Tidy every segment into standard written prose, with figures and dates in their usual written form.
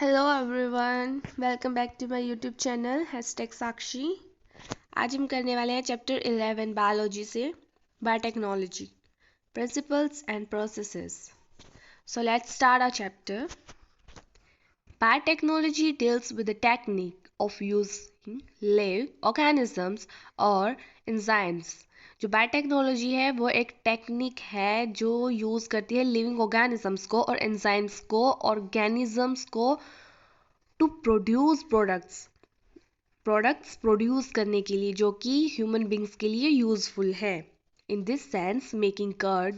Hello everyone, welcome back to my YouTube channel #Sakshi. आज हम करने वाले हैं चैप्टर 11 बायोलॉजी से biotechnology principles and processes. So let's start our chapter. Biotechnology deals with the technique of using live organisms और enzymes। जो biotechnology है वो एक टेक्निक है जो यूज़ करती है लिविंग ऑर्गेनिजम्स को और एंजाइम्स को ऑर्गेनिजम्स को टू प्रोड्यूस प्रोडक्ट्स प्रोड्यूस करने के लिए जो कि ह्यूमन बींग्स के लिए यूजफुल है। In this sense making curd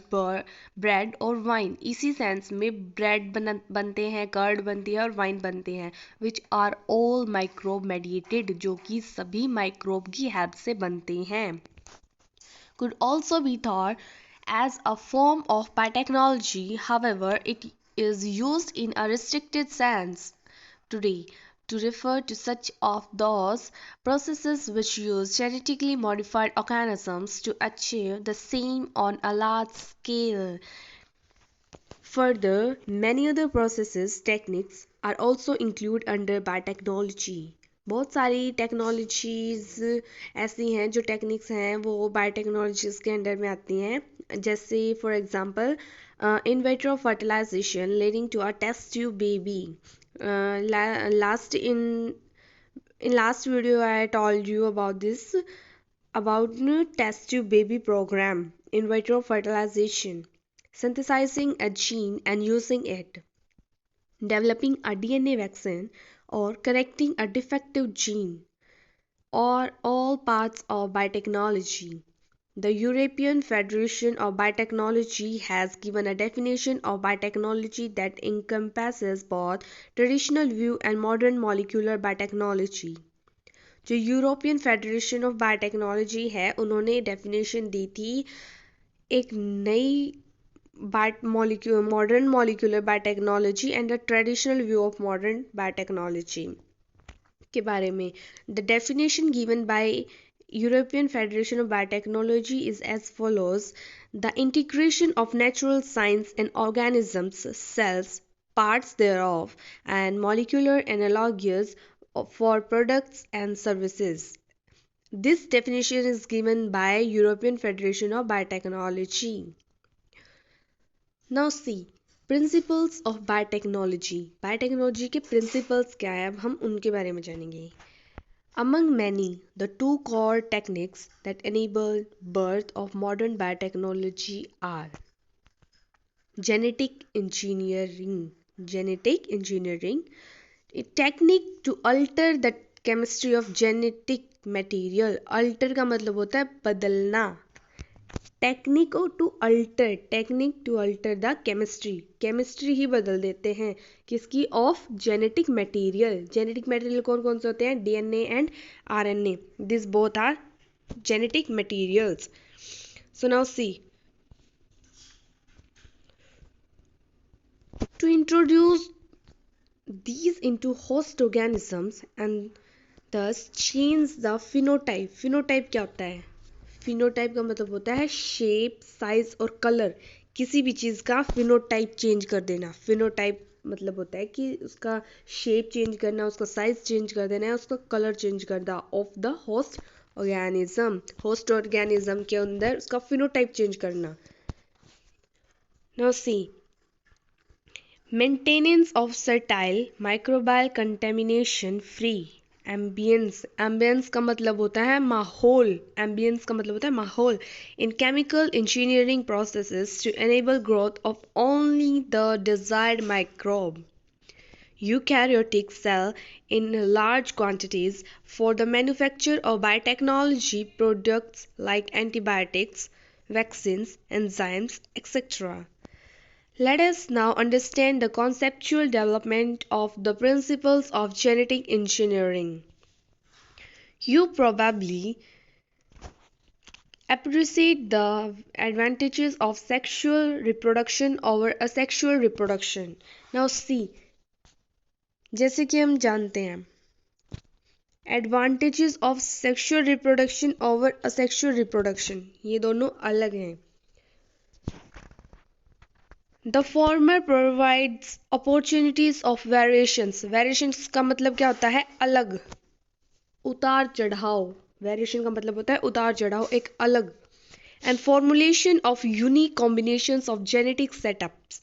bread और वाइन, इसी सेंस में ब्रेड बनते हैं, कर्ड बनती है और वाइन बनते हैं, which are all microbe mediated, जो कि सभी माइक्रोब की हेल्प से बनते हैं। Could also be thought as a form of biotechnology, however it is used in a restricted sense today to refer to such of those processes which use genetically modified organisms to achieve the same on a large scale. Further, many other processes techniques are also included under biotechnology. बहुत सारी technologies ऐसी हैं जो techniques हैं वो biotechnologies के under में आती हैं, जैसे for example in vitro fertilization leading to a test tube baby. in last video I told you about this, about test tube baby program, in vitro fertilization, synthesizing a gene and using it, developing a DNA vaccine, or correcting a defective gene, are all parts of biotechnology. The European Federation of Biotechnology has given a definition of biotechnology that encompasses both traditional view and modern molecular biotechnology. जो European federation of biotechnology है उन्होंने definition दी थी एक नई modern molecular biotechnology and the traditional view of modern biotechnology के बारे में। The definition given by European Federation of Biotechnology is as follows: the integration of natural science and organisms, cells, parts thereof, and molecular analogues for products and services. This definition is given by European Federation of Biotechnology. Now see, principles of biotechnology. Biotechnology के principles क्या है, अब हम उनके बारे में जानेंगे। Among many, the two core techniques that enable birth of modern biotechnology are genetic engineering. Genetic engineering, a technique to alter the chemistry of genetic material. Alter का मतलब होता है बदलना। Technique to alter, technique to alter the chemistry, chemistry ही बदल देते हैं किसकी, of genetic material. Genetic material कौन कौन से होते हैं, DNA and RNA, this both are genetic materials. So now see, to introduce these into host organisms and thus change the phenotype. phenotype क्या होता है, फिनोटाइप का मतलब होता है शेप, साइज और कलर, किसी भी चीज़ का फिनोटाइप चेंज कर देना। फिनोटाइप मतलब होता है कि उसका शेप चेंज करना, उसका साइज चेंज कर देना है, उसका कलर चेंज करना of the host organism. Host organism के अंदर उसका फिनोटाइप चेंज करना। Now see, maintenance of sterile microbial contamination free ambience. Ambience का मतलब होता है माहौल, एम्बियंस का मतलब होता है माहौल, in chemical engineering processes to enable growth of only the desired microbe eukaryotic cell in large quantities for the manufacture of biotechnology products like antibiotics, vaccines, enzymes, etc. Let us now understand the conceptual development of the principles of genetic engineering. You probably appreciate the advantages of sexual reproduction over asexual reproduction. Now see, जैसे कि हम जानते हैं advantages of sexual reproduction over asexual reproduction, ये दोनों अलग हैं। The former provides opportunities of variations. Variations का मतलब क्या होता है? अलग, उतार चढ़ाव। वेरिएशन का मतलब होता है उतार चढ़ाव, एक अलग। And formulation of unique combinations of genetic setups,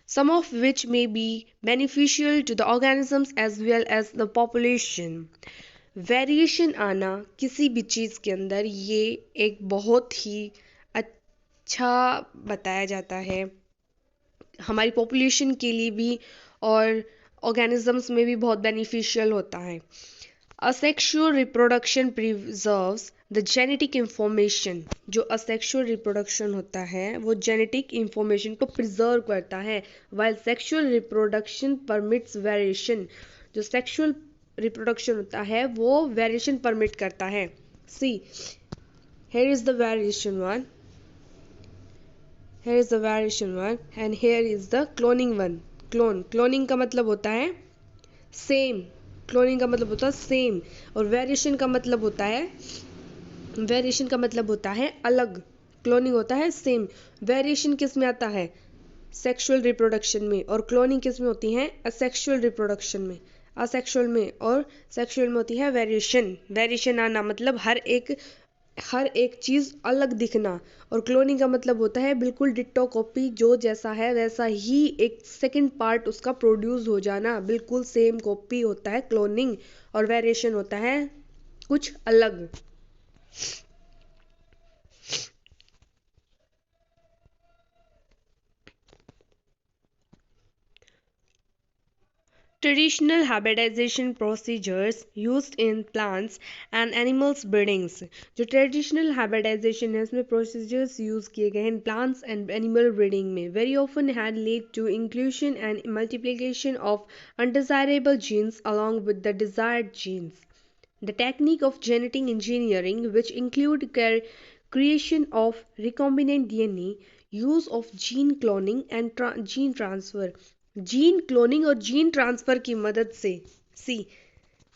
some of which may be beneficial to the organisms as well as the population। Variation आना किसी भी चीज़ के अंदर, ये एक बहुत ही अच्छा बताया जाता है हमारी पॉपुलेशन के लिए भी, और ऑर्गेनिजम्स में भी बहुत बेनिफिशियल होता है। Asexual reproduction preserves the genetic information. जो असेक्सुअल रिप्रोडक्शन होता है वो जेनेटिक इंफॉर्मेशन को प्रिजर्व करता है, while sexual reproduction permits variation. जो सेक्सुअल रिप्रोडक्शन होता है वो वेरिएशन परमिट करता है। सी, here is the variation one, here is the variation one and here is the cloning one। Cloning का मतलब होता है सेम, क्लोनिंग का मतलब होता है सेम, और वेरिएशन का मतलब होता है, वेरिएशन का मतलब होता है अलग। क्लोनिंग होता है सेम। वेरिएशन किस में आता है? सेक्सुअल रिप्रोडक्शन में। और क्लोनिंग किस में होती है? असेक्सुअल रिप्रोडक्शन में। असेक्सुअल में और सेक्सुअल में होती है वेरिएशन। वेरिएशन आना मतलब हर एक चीज़ अलग दिखना। और क्लोनिंग का मतलब होता है बिल्कुल डिट्टो कॉपी, जो जैसा है वैसा ही एक सेकंड पार्ट उसका प्रोड्यूस हो जाना, बिल्कुल सेम कॉपी होता है क्लोनिंग। और वेरिएशन होता है कुछ अलग। Traditional hybridization procedures used in plants and animals breedings। जो ट्रेडिशनल हाइब्रिडाइजेशन है उसमें प्रोसीजर्स यूज किए गए हैं प्लांट्स एंड एनिमल ब्रीडिंग में, very often had lead to inclusion and multiplication of undesirable genes along with the desired genes। The technique of genetic engineering, which include creation of recombinant DNA, use of gene cloning and gene transfer। Gene cloning और gene transfer की मदद से, see,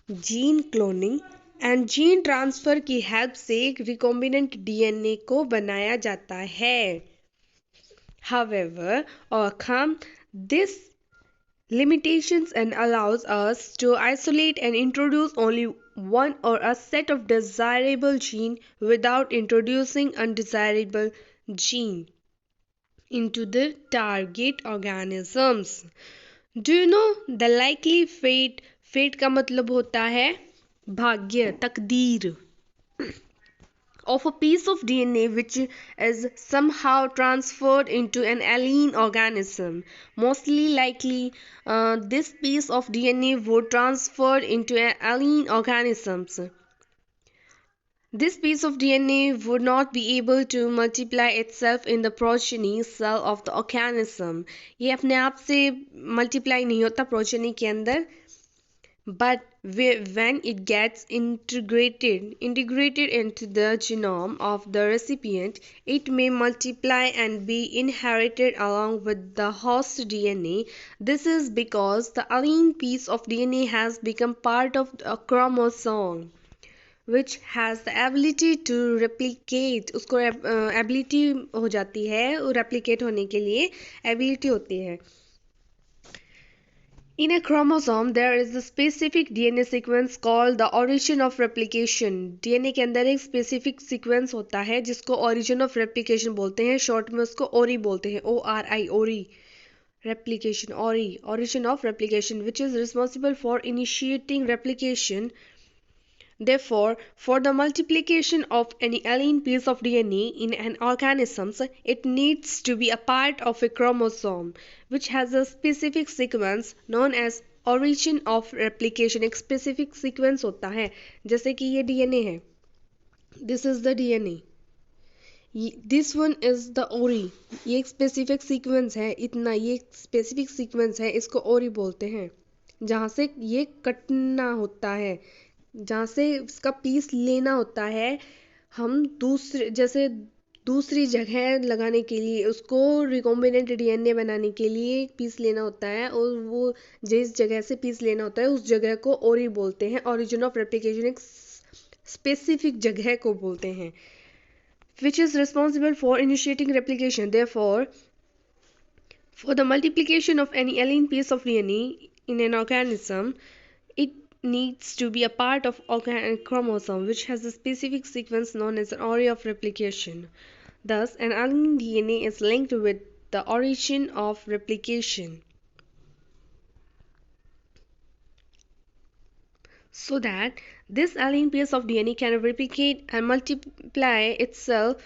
gene cloning and gene transfer की help से recombinant DNA को बनाया जाता है। However, overcome this limitations and allows us to isolate and introduce only one or a set of desirable gene without introducing undesirable gene into the target organisms। Do you know the likely fate? Fate का मतलब होता है भाग्य, तकदीर, of a piece of DNA which is somehow transferred into an alien organism। Mostly likely, this piece of DNA would transfer into an alien organisms। This piece of DNA would not be able to multiply itself in the progeny cell of the organism। ये अपने आप से multiply नहीं होता progeny के अंदर, but when it gets integrated into the genome of the recipient, it may multiply and be inherited along with the host DNA। This is because the alien piece of DNA has become part of a chromosome which has the ability to replicate। उसको ability हो जाती है, replicate होने के लिए ability होती है। In a chromosome, there is a specific DNA sequence called the origin of replication। DNA के अंदर एक specific sequence होता है जिसको origin of replication बोलते हैं, short में उसको ORI बोलते हैं, ORI, ORI, replication, ORI, origin of replication, which is responsible for initiating replication। Therefore, for the multiplication of any alien piece of DNA in an organism, it needs to be a part of a chromosome, which has a specific sequence known as origin of replication। एक specific sequence होता है, जैसे कि ये DNA है, this is the DNA, this one is the ORI। ये एक specific sequence है, इतना ये एक specific sequence है, इसको ORI बोलते हैं, जहाँ से ये कटना होता है, जहाँ से इसका पीस लेना होता है। हम दूसरी जगह लगाने के लिए, उसको रिकॉम्बिनेंट डीएनए बनाने के लिए एक पीस लेना होता है, और वो जिस जगह से पीस लेना होता है उस जगह को ओरी बोलते हैं। ओरिजिन ऑफ रेप्लिकेशन एक स्पेसिफिक जगह को बोलते हैं, which is responsible for initiating replication। Therefore, For the multiplication of any alien piece of DNA in an organism, it needs to be a part of chromosome which has a specific sequence known as an order of replication. Thus, an alien DNA is linked with the origin of replication, so that this alien piece of DNA can replicate and multiply itself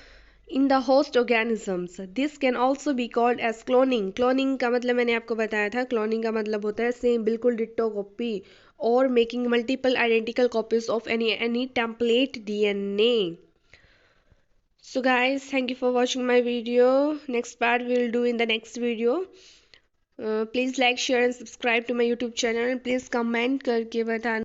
in the host organisms. This can also be called as cloning. Cloning का मतलब मैंने आपको बताया था, cloning का मतलब होता है सेम बिल्कुल ditto copy, or making multiple identical copies of any template DNA. So guys, thank you for watching my video. Next part we will do in the next video. Please like, share and subscribe to my YouTube channel. Please comment करके बताना